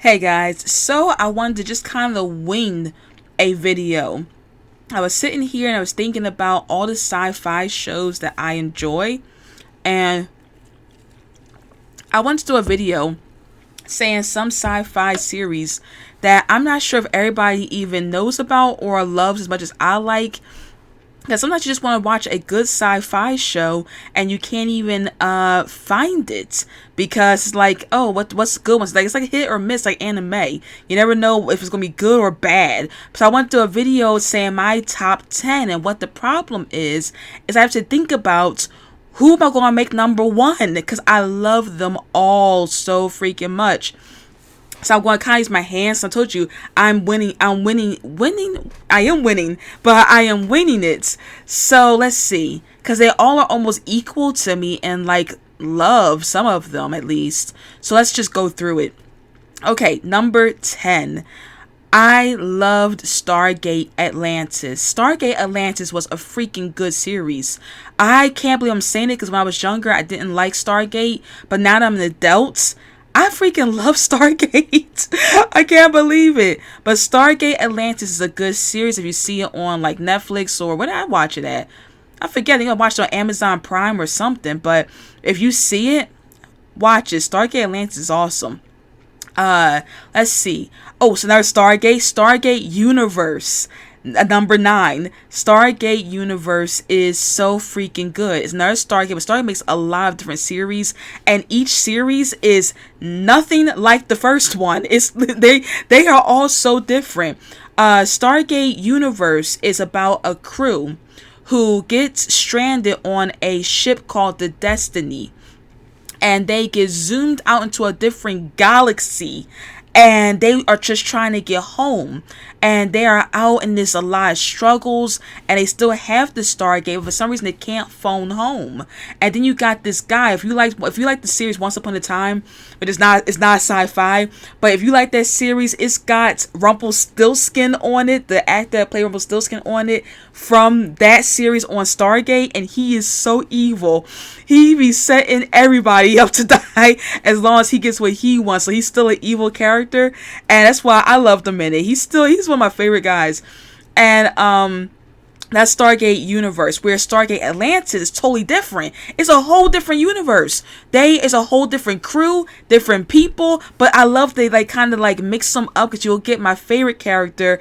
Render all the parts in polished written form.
Hey guys, so I wanted to just kind of wing a video. I was sitting here and I was thinking about all the sci-fi shows that I enjoy, and I wanted to do a video saying some sci-fi series that I'm not sure if everybody even knows about or loves as much as I like. Because sometimes you just want to watch a good sci-fi show and you can't even find it because it's like, oh, what's good ones? Like, it's like hit or miss, like anime. You never know if it's gonna be good or bad. So I went to do a video saying my top 10, and what the problem is I have to think about who am I gonna make number one, because I love them all so freaking much. So I'm going to kind of use my hands. So I told you I'm winning. I am winning, but I am winning it. So let's see, because they all are almost equal to me, and like love some of them at least. So let's just go through it. Okay, number 10. I loved Stargate Atlantis. Stargate Atlantis was a freaking good series. I can't believe I'm saying it, because when I was younger, I didn't like Stargate, but now that I'm an adult, I freaking love Stargate. I can't believe it. But Stargate Atlantis is a good series if you see it on like Netflix, or where did I watch it at? I forget. I think I watched it on Amazon Prime or something. But if you see it, watch it. Stargate Atlantis is awesome. Let's see. Oh, so now Stargate Universe. Number 9, Stargate Universe is so freaking good. It's another Stargate, but Stargate makes a lot of different series, and each series is nothing like the first one. It's they are all so different. Stargate Universe is about a crew who gets stranded on a ship called the Destiny, and they get zoomed out into a different galaxy, and they are just trying to get home, and they are out in this a lot of struggles, and they still have the Stargate, but for some reason they can't phone home. And then you got this guy, if you like the series Once Upon a Time, but it's not sci-fi, but if you like that series, it's got Rumpelstiltskin on it, the actor that played Rumpelstiltskin on it from that series on Stargate, and he is so evil. He be setting everybody up to die as long as he gets what he wants. So he's still an evil character, and that's why I loved him in it. He's one of my favorite guys. And that's Stargate Universe, where Stargate Atlantis is totally different. It's a whole different universe. Is a whole different crew, different people, but I love they like kind of like mix them up, because you'll get my favorite character,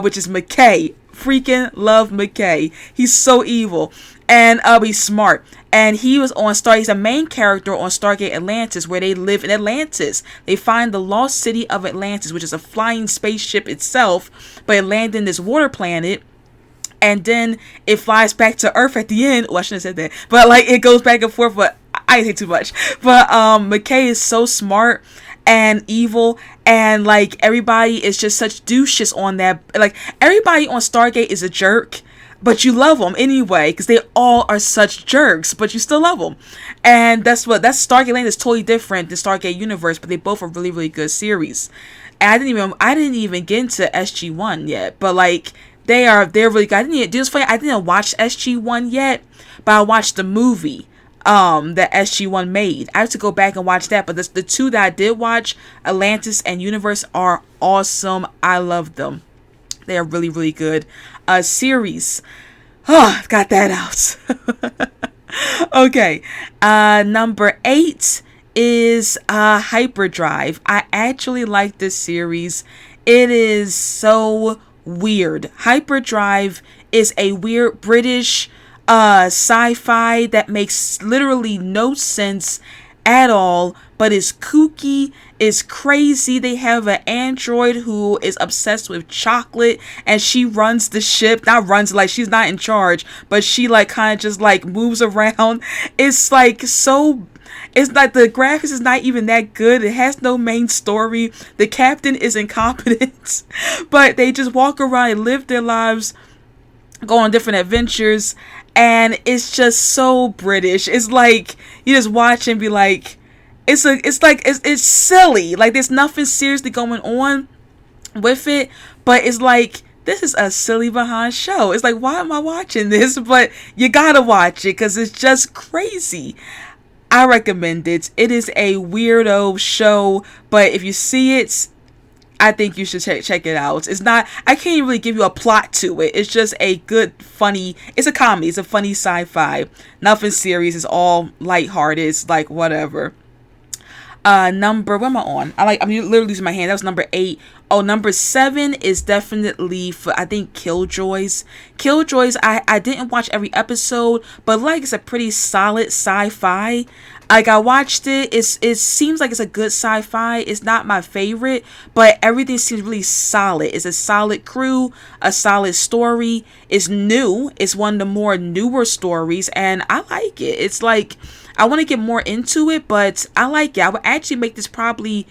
which is McKay. Freaking love McKay. He's so evil, and he's smart. And he was on he's a main character on Stargate Atlantis, where they live in Atlantis. They find the lost city of Atlantis, which is a flying spaceship itself, but it landed in this water planet. And then it flies back to Earth at the end. Oh, I shouldn't have said that. But like, it goes back and forth, but I didn't say too much. But McKay is so smart and evil, and like everybody is just such douches on that. Like, everybody on Stargate is a jerk, but you love them anyway, because they all are such jerks, but you still love them. And that's Stargate Land is totally different than Stargate Universe, but they both are really, really good series. And I didn't even get into SG1 yet, but like they're really good. I didn't watch SG1 yet, but I watched the movie that SG1 made. I have to go back and watch that, but the two that I did watch, Atlantis and Universe, are awesome. I love them. They are really, really good series. Oh, got that out. Okay. Number 8 is Hyperdrive. I actually like this series. It is so weird. Hyperdrive is a weird British sci-fi that makes literally no sense at all, but it's kooky, it's crazy. They have an android who is obsessed with chocolate, and she runs the ship. Not runs, like she's not in charge, but she like kind of just like moves around. It's like it's like the graphics is not even that good. It has no main story. The captain is incompetent, but they just walk around and live their lives, go on different adventures, and it's just so British. It's like you just watch and be like, it's silly. Like, there's nothing seriously going on with it, but it's like, this is a silly behind show. It's like, why am I watching this? But you gotta watch it because it's just crazy. I recommend it. It is a weirdo show, but if you see it, I think you should check it out. It's not, I can't really give you a plot to it. It's just a good, funny, it's a comedy. It's a funny sci-fi. Nothing serious. It's all lighthearted. It's like whatever. Number, what am I on? I'm literally losing my hand. That was number 8. Oh, number 7 is definitely for, I think, Killjoys. Killjoys, I didn't watch every episode, but like it's a pretty solid sci-fi. Like I watched it, it seems like it's a good sci-fi. It's not my favorite, but everything seems really solid. It's a solid crew, a solid story. It's new. It's one of the more newer stories, and I like it. It's like, I want to get more into it, but I like it. I would actually make this probably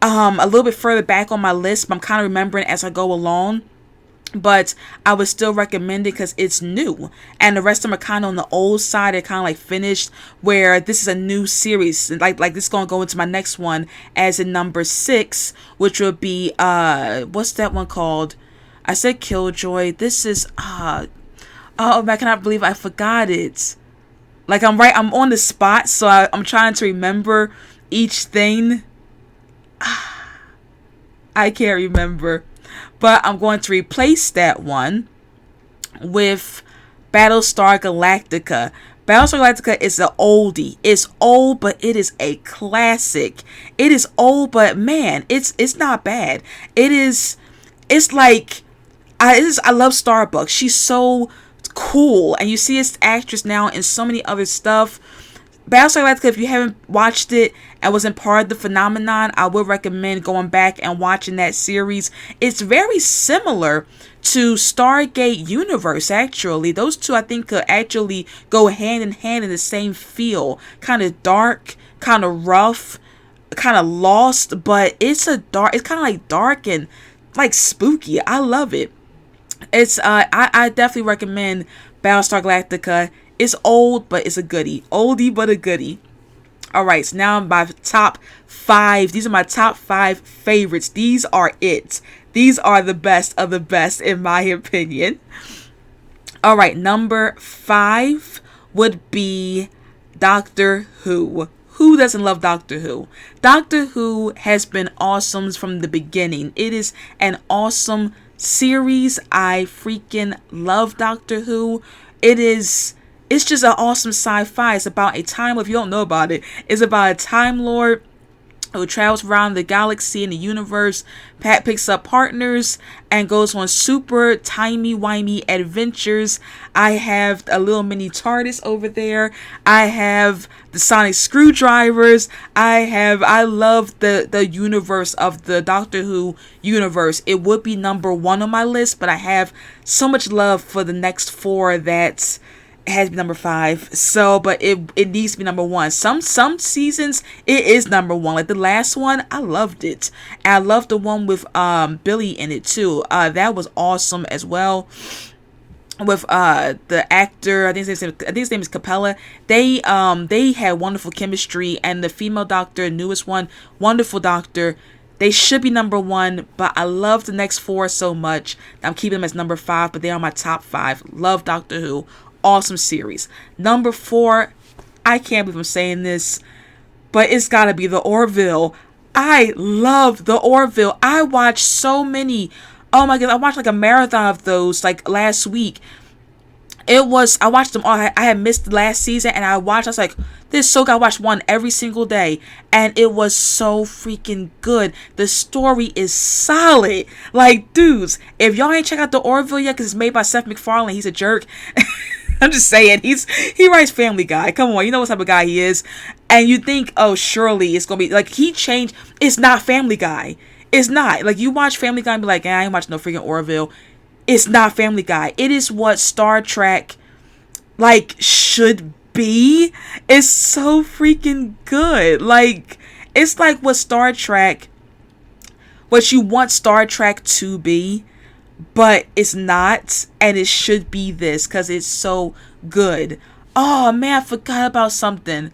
a little bit further back on my list, but I'm kind of remembering as I go along. But I would still recommend it because it's new, and the rest of them are kind of on the old side. They're kind of like finished, where this is a new series. Like this is gonna go into my next one as in number 6, which would be what's that one called? I said Killjoy. This is oh man, I cannot believe I forgot it. Like I'm on the spot, so I'm trying to remember each thing. I can't remember. But I'm going to replace that one with Battlestar Galactica. Battlestar Galactica is an oldie. It's old, but it is a classic. It is old, but man, it's not bad. It's like, I love Starbucks. She's so cool, and you see this actress now in so many other stuff. Battlestar Galactica, if you haven't watched it and wasn't part of the phenomenon, I would recommend going back and watching that series. It's very similar to Stargate Universe, actually. Those two, I think, could actually go hand in hand in the same feel. Kind of dark, kind of rough, kind of lost, but it's kind of like dark and like spooky. I love it. It's I definitely recommend Battlestar Galactica. It's old, but it's a goodie. Oldie, but a goodie. Alright, so now my top 5. These are my top 5 favorites. These are it. These are the best of the best, in my opinion. Alright, number 5 would be Doctor Who. Who doesn't love Doctor Who? Doctor Who has been awesome from the beginning. It is an awesome series. I freaking love Doctor Who. It's just an awesome sci-fi. It's about a time, if you don't know about it, it's about a Time Lord who travels around the galaxy and the universe. Pat picks up partners and goes on super timey-wimey adventures. I have a little mini TARDIS over there. I have the sonic screwdrivers. I love the universe of the Doctor Who universe. It would be number 1 on my list, but I have so much love for the next 4 that it has to be number 5. So, but it needs to be number 1. Some seasons it is number 1. Like the last one, I loved it. And I loved the one with Billy in it too. That was awesome as well. With the actor, I think his name is Capella. They had wonderful chemistry, and the female doctor, newest one, wonderful doctor. They should be number 1, but I love the next 4 so much. I'm keeping them as number 5, but they are my top 5. Love Doctor Who. Awesome series. Number 4, I can't believe I'm saying this, but it's gotta be the Orville. I love the Orville. I watched so many. Oh my god, I watched like a marathon of those like last week. I watched them all. I had missed the last season, and I was like, this is so good. I watched one every single day, and it was so freaking good. The story is solid. Like, dudes, if y'all ain't check out the Orville yet, because it's made by Seth MacFarlane, he's a jerk. I'm just saying, he writes Family Guy. Come on, you know what type of guy he is. And you think, oh, surely it's gonna be like he changed. It's not Family Guy. It's not. Like, you watch Family Guy and be like, I ain't watching no freaking Orville. It's not Family Guy. It is what Star Trek like should be. It's so freaking good. Like, it's like what you want Star Trek to be, but it's not, and it should be this because it's so good. Oh man, I forgot about something.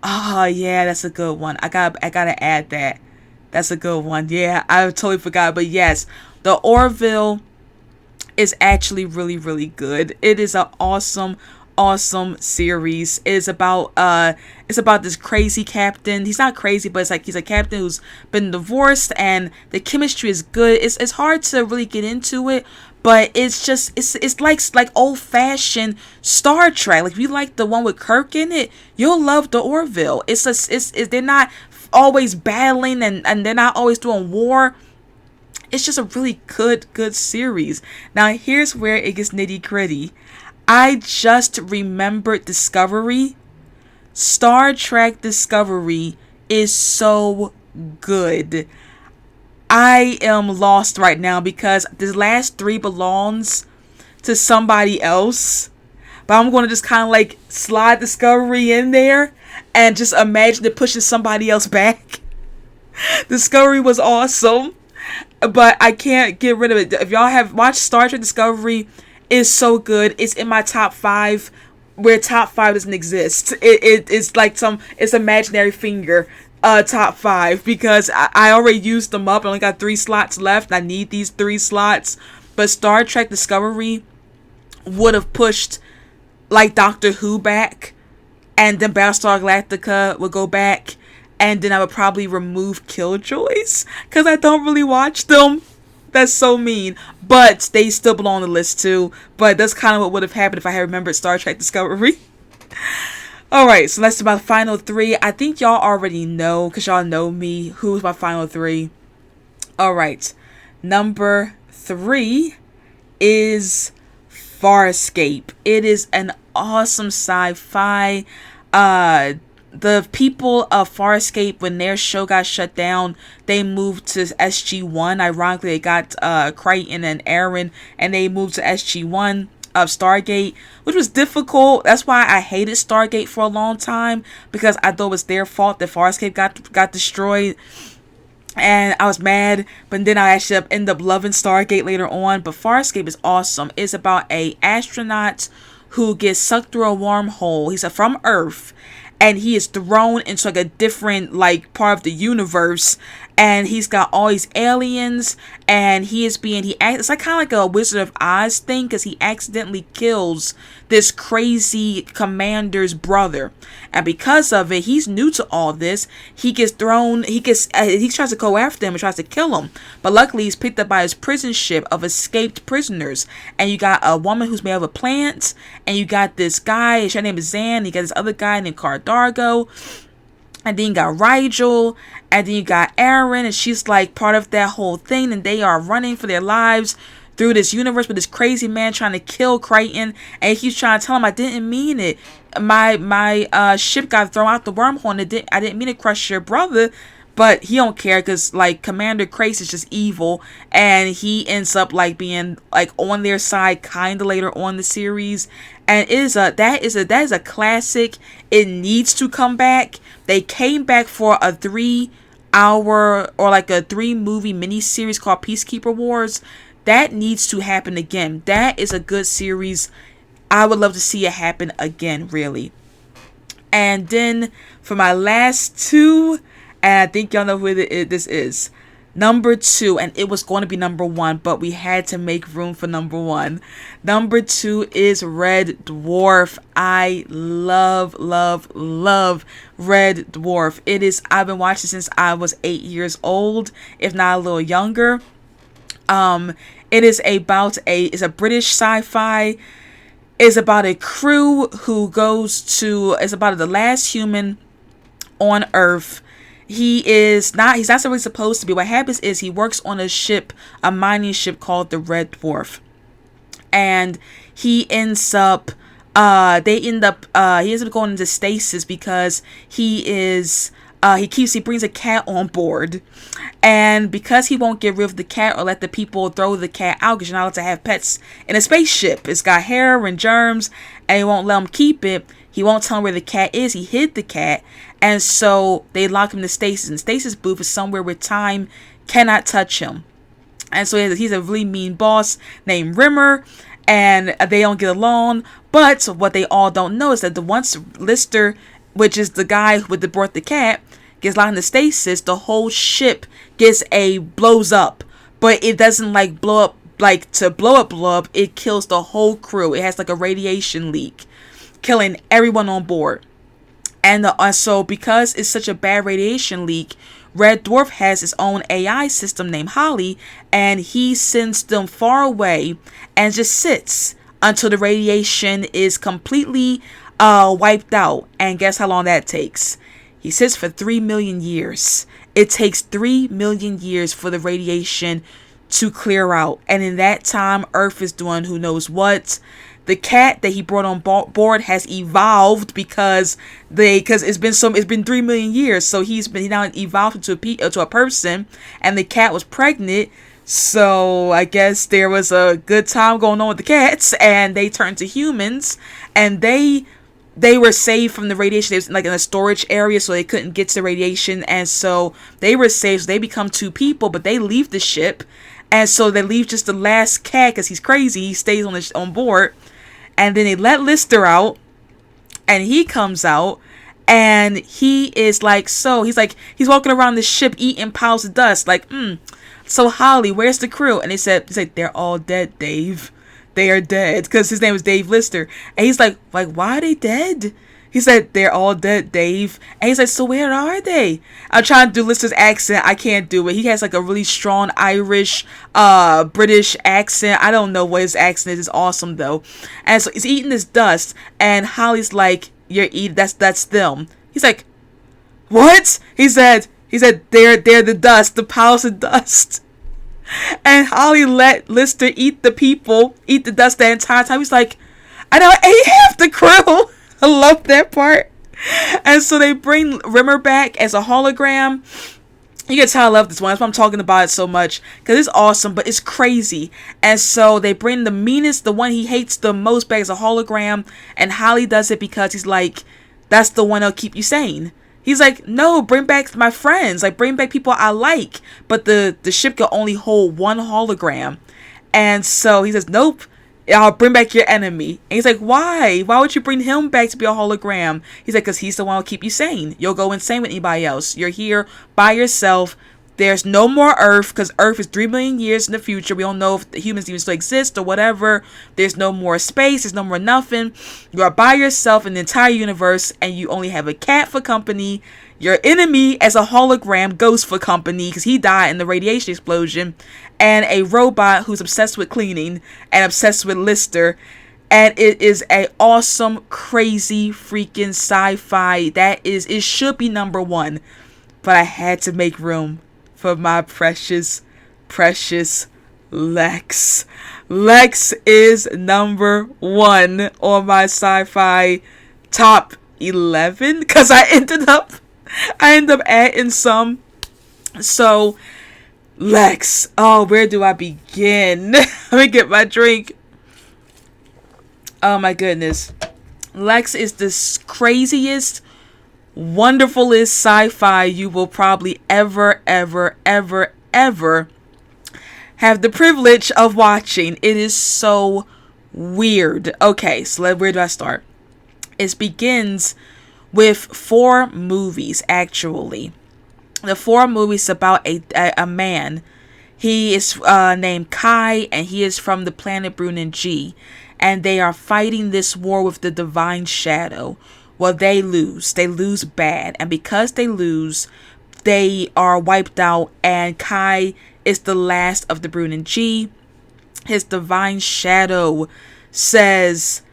Oh yeah, that's a good one. I gotta add that. That's a good one. Yeah, I totally forgot. But yes, the Orville is actually really, really good. It is an awesome awesome series. It's about this crazy captain. He's not crazy, but it's like he's a captain who's been divorced, and the chemistry is good. It's hard to really get into it, but it's like old fashioned Star Trek. Like if you like the one with Kirk in it, you'll love the Orville. They're not always battling, and they're not always doing war. It's just a really good series. Now here's where it gets nitty gritty. I just remembered Discovery. Star Trek Discovery is so good. I am lost right now because the last 3 belongs to somebody else. But I'm going to just kind of like slide Discovery in there and just imagine it pushing somebody else back. Discovery was awesome, but I can't get rid of it. If y'all have watched Star Trek Discovery, it's so good. It's in my top 5, where top 5 doesn't exist. It's like it's imaginary finger top 5, because I already used them up. I only got 3 slots left. I need these 3 slots. But Star Trek Discovery would have pushed like Doctor Who back, and then Battlestar Galactica would go back, and then I would probably remove Killjoys because I don't really watch them. That's so mean. But they still belong on the list too. But that's kind of what would have happened if I had remembered Star Trek Discovery. Alright, so that's my final 3. I think y'all already know, because y'all know me, who's my final 3. Alright, number 3 is Farscape. It is an awesome sci-fi. The people of Farscape, when their show got shut down, they moved to SG-1. Ironically, they got Crichton and Aaron, and they moved to SG-1 of Stargate, which was difficult. That's why I hated Stargate for a long time, because I thought it was their fault that Farscape got destroyed, and I was mad. But then I actually ended up loving Stargate later on. But Farscape is awesome. It's about a astronaut who gets sucked through a wormhole. He's from Earth, and he is thrown into like a different like part of the universe, and he's got all these aliens, and it's like kind of like a Wizard of Oz thing, because he accidentally kills this crazy commander's brother, and because of it, he's new to all this. He tries to go after him and tries to kill him, but luckily he's picked up by his prison ship of escaped prisoners. And you got a woman who's made of a plant, and you got this guy, his name is Zan, and you got this other guy named Cardargo, and then you got Rigel, and then you got Aaron, and she's like part of that whole thing, and they are running for their lives through this universe with this crazy man trying to kill Crichton, and he's trying to tell him, I didn't mean it. My ship got thrown out the wormhole, and I didn't mean to crush your brother. But he don't care, because like Commander Crace is just evil, and he ends up like being like on their side kind of later on in the series. And that is a classic. It needs to come back. They came back for a 3-hour or like a 3-movie miniseries called Peacekeeper Wars. That needs to happen again. That is a good series. I would love to see it happen again, really. And then for my last 2, and I think y'all know who this is. Number 2, and it was going to be number 1, but we had to make room for number 1. Number 2 is Red Dwarf. I love Red Dwarf. I've been watching since I was 8 years old, if not a little younger. It is about it's a British sci-fi. It's about a crew who it's about the last human on Earth. He's not really supposed to be. What happens is he works on a mining ship called the Red Dwarf. And he ends up he ends up going into stasis because he brings a cat on board. And because he won't get rid of the cat or let the people throw the cat out, because you're not allowed to have pets in a spaceship. It's got hair and germs, and he won't let them keep it. He won't tell him where the cat is. He hid the cat. And so they lock him in the stasis. And the stasis booth is somewhere where time cannot touch him. And so he's a really mean boss named Rimmer. And they don't get along. But what they all don't know is that once Lister, which is the who brought the cat, gets locked in the stasis, the whole ship blows up. But it doesn't like blow up, like to blow up. It kills the whole crew. It has like a radiation leak. killing everyone on board. And so because it's such a bad radiation leak, Red Dwarf has his own AI system named Holly, and he sends them far away and just sits until the radiation is completely wiped out. And guess how long that takes? He sits for 3 million years. It takes 3 million years for the radiation to clear out. And in that time, Earth is doing who knows what. The cat that he brought on board has evolved because it's been 3 million years. So he now evolved into a person, and the cat was pregnant. So I guess there was a good time going on with the cats, and they turned to humans, and they were saved from the radiation. They was like in a storage area, so they couldn't get to the radiation, and so they were saved. So they become 2 people, but they leave the ship, and so they leave just the last cat because he's crazy. He stays on board, and then they let Lister out, and he comes out, and he is like, he's walking around the ship eating piles of dust, like, so Holly, where's the crew? And he's like, they're all dead, Dave. They are dead, because his name is Dave Lister. And he's like, why are they dead? He said, they're all dead, Dave. And he's like, so where are they? I'm trying to do Lister's accent. I can't do it. He has like a really strong Irish, British accent. I don't know what his accent is. It's awesome though. And so he's eating this dust, and Holly's like, that's them. He's like, what? He said they're the dust, the piles of dust. And Holly let Lister eat the dust the entire time. He's like, I know, I ate half the crew. I love that part. And so they bring Rimmer back as a hologram. You can tell I love this one. That's why I'm talking about it so much, because it's awesome, but it's crazy. And so they bring the one he hates the most back as a hologram, and Holly does it because he's like, that's the one that'll keep you sane. He's like, no, bring back my friends. Like, bring back people I like. But the ship can only hold 1 hologram. And so he says, nope, I'll bring back your enemy. And he's like, why? Why would you bring him back to be a hologram? He's like, because he's the one who'll keep you sane. You'll go insane with anybody else. You're here by yourself. There's no more Earth, because Earth is 3 million years in the future. We don't know if the humans even still exist or whatever. There's no more space. There's no more nothing. You are by yourself in the entire universe, and you only have a cat for company. Your enemy as a hologram, Ghost, for company, because he died in the radiation explosion. And a robot who's obsessed with cleaning and obsessed with Lister. And it is a awesome, crazy, freaking sci-fi. It should be number 1. But I had to make room for my precious, precious Lex. Lex is number 1 on my sci-fi top 11, because I ended up adding some. So, Lex. Oh, where do I begin? Let me get my drink. Oh my goodness. Lex is the craziest, wonderfulest sci-fi you will probably ever have the privilege of watching. It is so weird. Okay, so where do I start? It begins with 4 movies, actually. The 4 movies about a man. He is named Kai, and he is from the planet Brunin G. And they are fighting this war with the Divine Shadow. Well, they lose. They lose bad. And because they lose, they are wiped out. And Kai is the last of the Brunin G. His Divine Shadow says,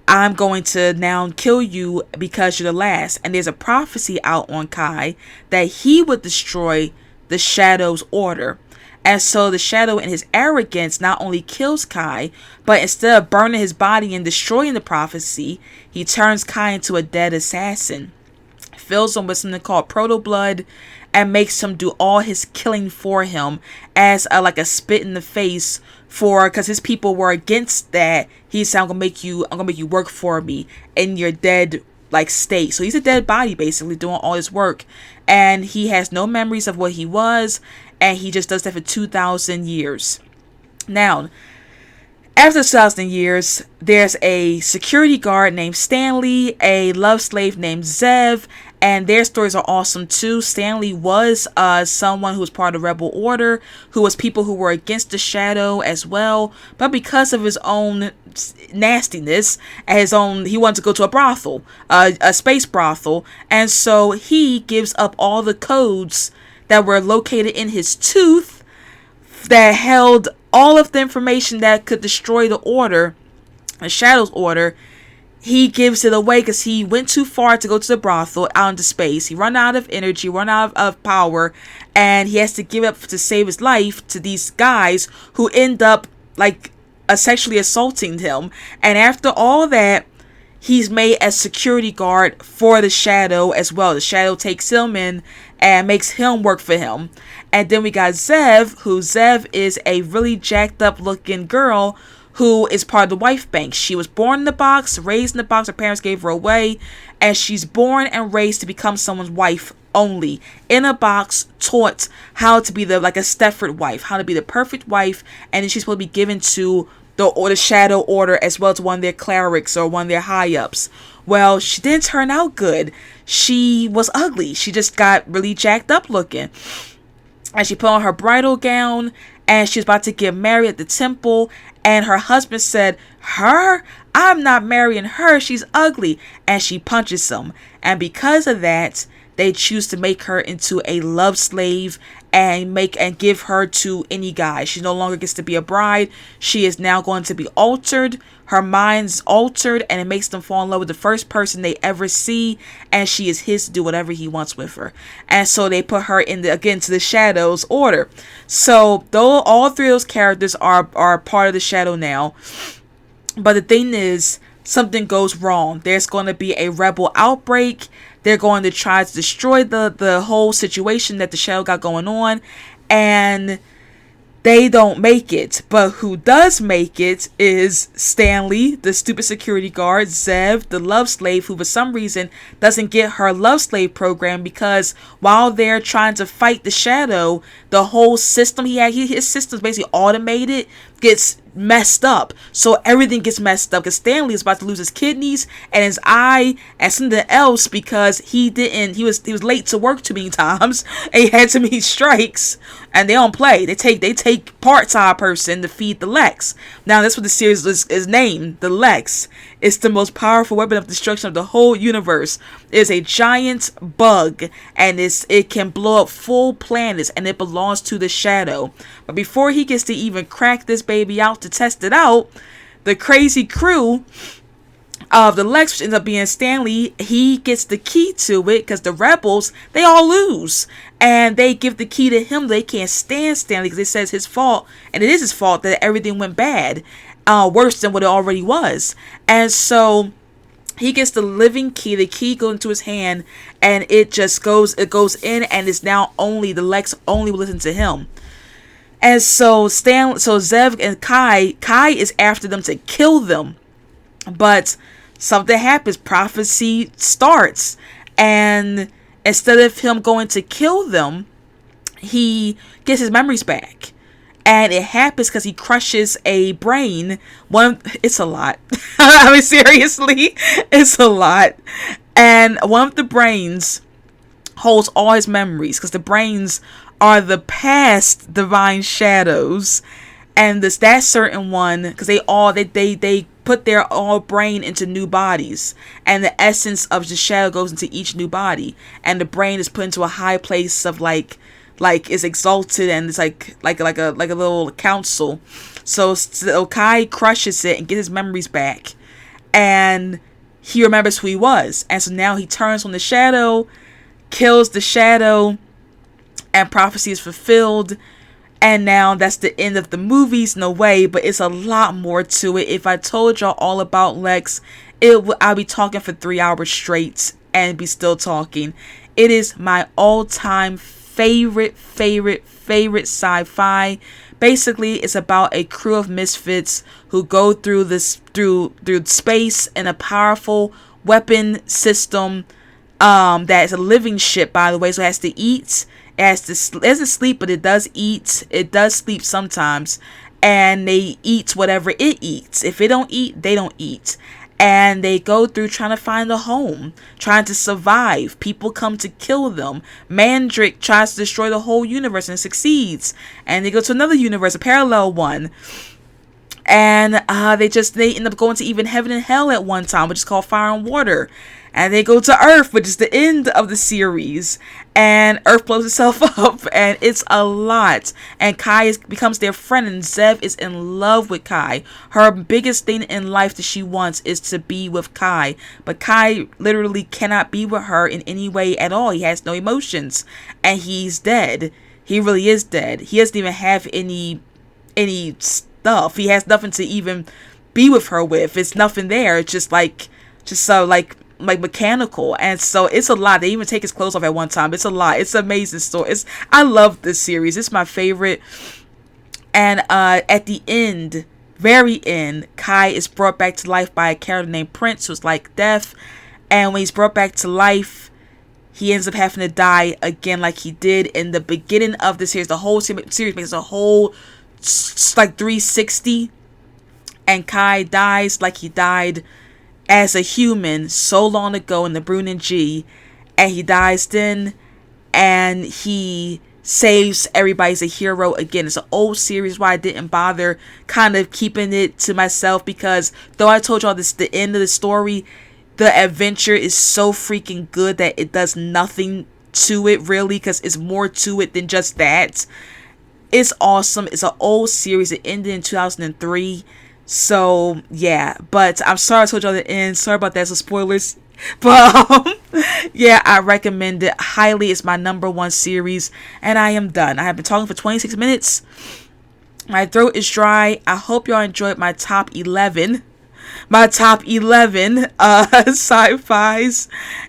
I'm going to now kill you because you're the last. And there's a prophecy out on Kai that he would destroy the Shadow's order. And so the Shadow, in his arrogance, not only kills Kai, but instead of burning his body and destroying the prophecy, he turns Kai into a dead assassin, fills him with something called proto-blood, and makes him do all his killing for him as like a spit in the face because his people were against that. He said, I'm gonna make you work for me in your dead state. So he's a dead body, basically, doing all his work, and he has no memories of what he was, and he just does that for 2,000 years. Now, after 2,000 years, there's a security guard named Stanley, a love slave named Zev, and their stories are awesome too. Stanley was someone who was part of Rebel Order, who was people who were against the Shadow as well, but because of his own nastiness, he wanted to go to a brothel, a space brothel, and so he gives up all the codes that were located in his tooth that held all of the information that could destroy the Order, the Shadow's Order. He gives it away because he went too far to go to the brothel out into space. He run out of energy, run out of power, and he has to give up to save his life to these guys who end up like sexually assaulting him. And after all that, he's made a security guard for the Shadow as well. The Shadow takes him in and makes him work for him. And then we got Zev is a really jacked up looking girl who is part of the wife bank. She was born in the box, raised in the box, her parents gave her away, and she's born and raised to become someone's wife only. In a box, taught how to be a Stepford wife, how to be the perfect wife, and then she's supposed to be given to the Shadow Order as well as one of their clerics or one of their high-ups. Well, she didn't turn out good. She was ugly. She just got really jacked up looking. And she put on her bridal gown, and she was about to get married at the temple, and her husband said, "Her? I'm not marrying her. She's ugly." And she punches him. And because of that, they choose to make her into a love slave and give her to any guy. She no longer gets to be a bride. She is now going to be altered. Her mind's altered, and it makes them fall in love with the first person they ever see, and she is his to do whatever he wants with her. And so they put her to the Shadow's Order. So though all three of those characters are part of the Shadow now, but the thing is, something goes wrong. There's going to be a rebel outbreak. They're going to try to destroy the whole situation that the Shadow got going on, and they don't make it. But who does make it is Stanley, the stupid security guard, Zev, the love slave, who for some reason doesn't get her love slave program, because while they're trying to fight the Shadow, the whole system his system's basically automated, gets messed up. So everything gets messed up because Stanley is about to lose his kidneys and his eye and something else because he was late to work too many times and he had too many strikes. And they don't play. They take parts out of a person to feed the Lex. Now that's what the series is named, the Lex. It's the most powerful weapon of destruction of the whole universe. It is a giant bug, and it can blow up full planets, and it belongs to the Shadow. But before he gets to even crack this baby out to test it out, the crazy crew of the Lex, which ends up being Stanley, he gets the key to it because the rebels, they all lose. And they give the key to him. They can't stand Stanley because it says his fault, and it is his fault that everything went bad. Worse than what it already was. And so he gets the living key. The key goes into his hand, and it goes in, and it's now only the Lex only will listen to him. And so Zev and Kai is after them to kill them, but something happens. Prophecy starts, and instead of him going to kill them, he gets his memories back. And it happens because he crushes a brain. It's a lot. I mean, seriously, it's a lot. And one of the brains holds all his memories because the brains are the past divine shadows. And that certain one, because they put their all brain into new bodies, and the essence of the shadow goes into each new body, and the brain is put into a high place of like is exalted, and it's like a little council. So Kai crushes it and gets his memories back, and he remembers who he was, and so now he turns on the Shadow, kills the Shadow, and prophecy is fulfilled. And now that's the end of the movies, no way, but it's a lot more to it. If I told y'all all about Lex, I'll be talking for 3 hours straight and be still talking. It is my all-time favorite sci-fi. Basically, it's about a crew of misfits who go through space in a powerful weapon system that is a living ship, by the way, so it has to eat. It doesn't sleep, but it does eat. It does sleep sometimes. And they eat whatever it eats. If it don't eat, they don't eat. and they go through trying to find a home, trying to survive. People come to kill them. Mandrick tries to destroy the whole universe and succeeds. And they go to another universe, a parallel one. And they end up going to even heaven and hell at one time, which is called Fire and Water. And they go to Earth, which is the end of the series. And Earth blows itself up, and it's a lot. And Kai becomes their friend, and Zev is in love with Kai. Her biggest thing in life that she wants is to be with Kai. But Kai literally cannot be with her in any way at all. He has no emotions. And he's dead. He really is dead. He doesn't even have any stuff. He has nothing to even be with her with. It's nothing there. It's just so mechanical. And so it's a lot. They even take his clothes off at one time. It's a lot. It's an amazing story. I love this series. It's my favorite. And at the end, very end, Kai is brought back to life by a character named Prince, who's like death. And when he's brought back to life, he ends up having to die again like he did in the beginning of the series. The whole series makes a whole 360, and Kai dies like he died as a human so long ago in the Brunin G, and he dies then, and he saves everybody. He's a hero again. It's an old series why I didn't bother kind of keeping it to myself, because though I told y'all this the end of the story, the adventure is so freaking good that it does nothing to it really, because it's more to it than just that. It's awesome. It's an old series. It ended in 2003. So, yeah. But I'm sorry I told y'all the end. Sorry about that. So, spoilers. But, yeah, I recommend it highly. It's my #1 series. And I am done. I have been talking for 26 minutes. My throat is dry. I hope y'all enjoyed my top 11. Sci-fis.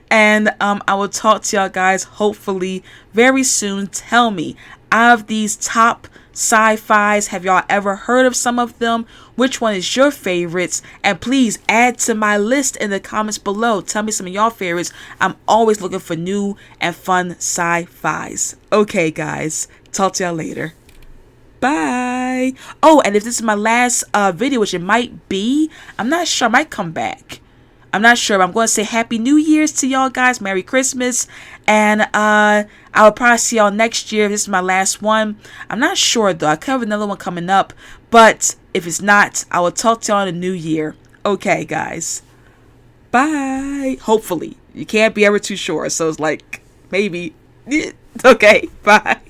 And I will talk to y'all guys hopefully very soon. Tell me, out of these top sci-fis, have y'all ever heard of some of them? Which one is your favorites? And please add to my list in the comments below. Tell me some of y'all favorites. I'm always looking for new and fun sci-fis. Okay, guys. Talk to y'all later. Bye. Oh, and if this is my last video, which it might be, I'm not sure. I might come back. I'm not sure, but I'm going to say Happy New Year's to y'all guys. Merry Christmas. And I will probably see y'all next year. This is my last one. I'm not sure, though. I could have another one coming up. But if it's not, I will talk to y'all in the new year. Okay, guys. Bye. Hopefully. You can't be ever too sure. So it's like, maybe. Okay, bye.